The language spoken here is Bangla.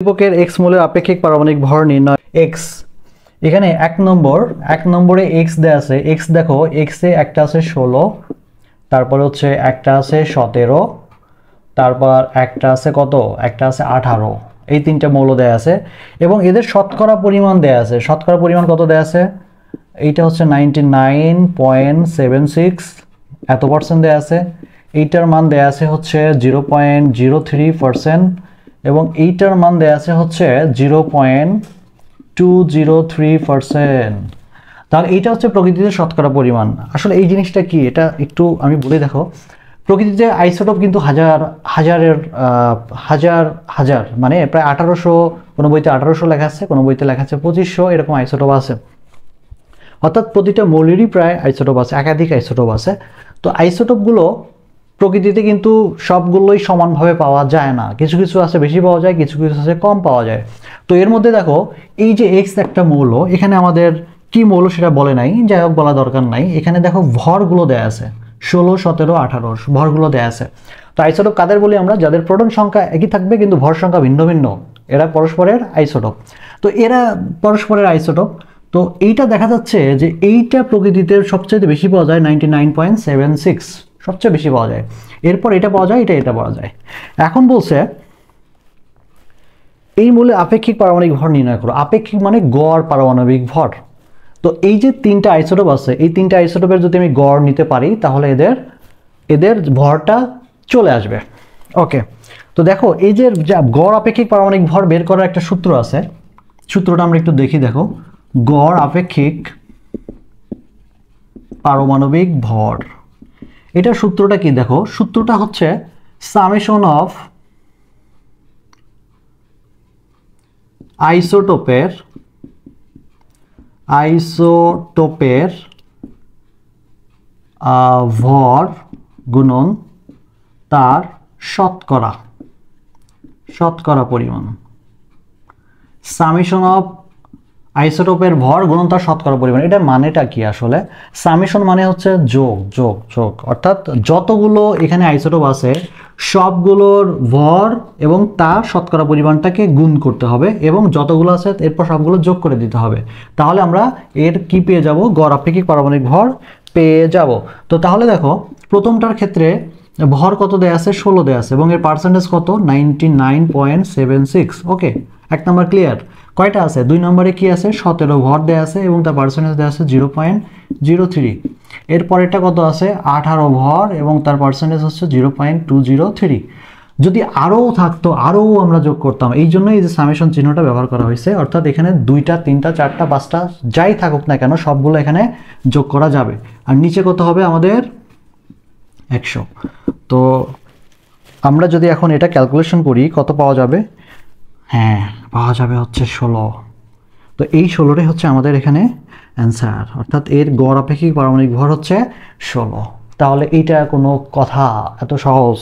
উদ্দীপকের x মূলের আপেক্ষিক পারমাণবিক ভর নির্ণয়। x এখানে এক নম্বরে x দেয়া আছে। x দেখো, x এ একটা আছে 16, তারপর হচ্ছে একটা আছে 17, তারপর একটা আছে কত, একটা আছে 18। এই তিনটা মৌল দেয়া আছে এবং এদের শতকরা পরিমাণ দেয়া আছে। শতকরা পরিমাণ কত দেয়া আছে? এইটা হচ্ছে 99.76 এত পার্সেন্ট দেয়া আছে। এইটার মান দেয়া আছে হচ্ছে 0.03% এবং এইটার মান দেয়া আছে হচ্ছে 0.203%। তাহলে এইটা হচ্ছে প্রকৃতিতে শতকরা পরিমাণ। আসলে এই জিনিসটা কি, এটা একটু আমি বলে দেখো। প্রকৃতিতে আইসোটোপ কিন্তু হাজার হাজার মানে প্রায় 1800, কোনো বইতে 1800 লেখা আছে, কোনো বইতে লেখা আছে 2500, এরকম আইসোটোপ আছে। অর্থাৎ প্রতিটা মৌলেরই প্রায় আইসোটোপ আছে, একাধিক আইসোটোপ আছে। তো আইসোটোপগুলো প্রকৃতিতে কিন্তু সবগুলোই সমানভাবে পাওয়া যায় না, কিছু কিছু আছে বেশি পাওয়া যায়, কিছু কিছু আছে কম পাওয়া যায়। তো এর মধ্যে দেখো, এই যে এক্স একটা মৌল, এখানে আমাদের কি মৌল সেটা বলে নাই, যাই হোক বলা দরকার নাই। এখানে দেখো ভরগুলো দেয়া আছে 16, 17, 18 ভরগুলো দেয়া আছে। তো আইসোটোপ কাদের বলি আমরা? যাদের প্রোটন সংখ্যা একই থাকবে কিন্তু ভর সংখ্যা ভিন্ন ভিন্ন, এরা পরস্পরের আইসোটোপ। তো এরা পরস্পরের আইসোটোপ। তো এইটা দেখা যাচ্ছে যে এইটা প্রকৃতিতে সবচেয়ে বেশি পাওয়া যায়, 99.76 সবচেয়ে বেশি পাওয়া যায়। এরপর এটা পাওয়া যায়, এটা পাওয়া যায়। এখন বলছে এই মূলে আপেক্ষিক পারমাণবিক ভর নির্ণয় করো। আপেক্ষিক মানে গড় পারমাণবিক ভর। তো এই যে তিনটা আইসোটোপ আছে, এই তিনটা আইসোটোপের যদি আমি গড় নিতে পারি তাহলে এদের ভরটা চলে আসবে। ওকে, তো দেখো এই যে গড় আপেক্ষিক পারমাণবিক ভর বের করার একটা সূত্র আছে। সূত্রটা আমরা একটু দেখি। দেখো, গড় আপেক্ষিক পারমাণবিক ভর, এটার সূত্রটা কি? দেখো, সূত্রটা হচ্ছে সামেশন অফ আইসোটোপের ভর গুণন তার শতকরা পরিমাণ। সামেশন অফ আইসোটোপের ভর গুণন তার শতকরা পরিমাণ। এটা মানেটা কি আসলে? সামেশন মানে হচ্ছে যোগ যোগ যোগ, অর্থাৎ যতগুলো এখানে আইসোটোপ আছে সবগুলোর ভর এবং তার শতকরা পরিমাণটাকে গুণ করতে হবে এবং যতগুলো আছে এরপর সবগুলো যোগ করে দিতে হবে। তাহলে আমরা এর কি পেয়ে যাব? গড় আপেক্ষিক পারমাণবিক ভর পেয়ে যাব। তো তাহলে দেখো, প্রথমটার ক্ষেত্রে ভর কত দেয়া আছে? 16 দেয়া আছে এবং এর পার্সেন্টেজ কত? 99.76। ওকে, এক নম্বর ক্লিয়ার। কয়টা আছে? দুই নম্বরে কি আছে? 17 ভর দেয়া আছে এবং তার পার্সেন্টেজ দেয়া আছে 0.03। এরপরেরটা কত আছে? 18 ভর এবং তার পার্সেন্টেজ হচ্ছে 0.203। যদি আরও থাকতো, আরও আমরা যোগ করতাম। এই জন্যই এই যে সামেশন চিহ্নটা ব্যবহার করা হয়েছে। অর্থাৎ এখানে 2টা 3টা 4টা 5টা যাই থাকুক না কেন সবগুলো এখানে যোগ করা যাবে। আর নিচে কত হবে আমাদের? 100। তো আমরা যদি এখন এটা ক্যালকুলেশন করি কত পাওয়া যাবে? হ্যাঁ, পাওয়া যাবে হচ্ছে 16। তো এই 16টাই হচ্ছে আমাদের এখানে অ্যান্সার। অর্থাৎ এর গড় আপেক্ষিক পারমাণবিক ভর হচ্ছে 16। তাহলে এইটা কোনো কথা? এত সহজ?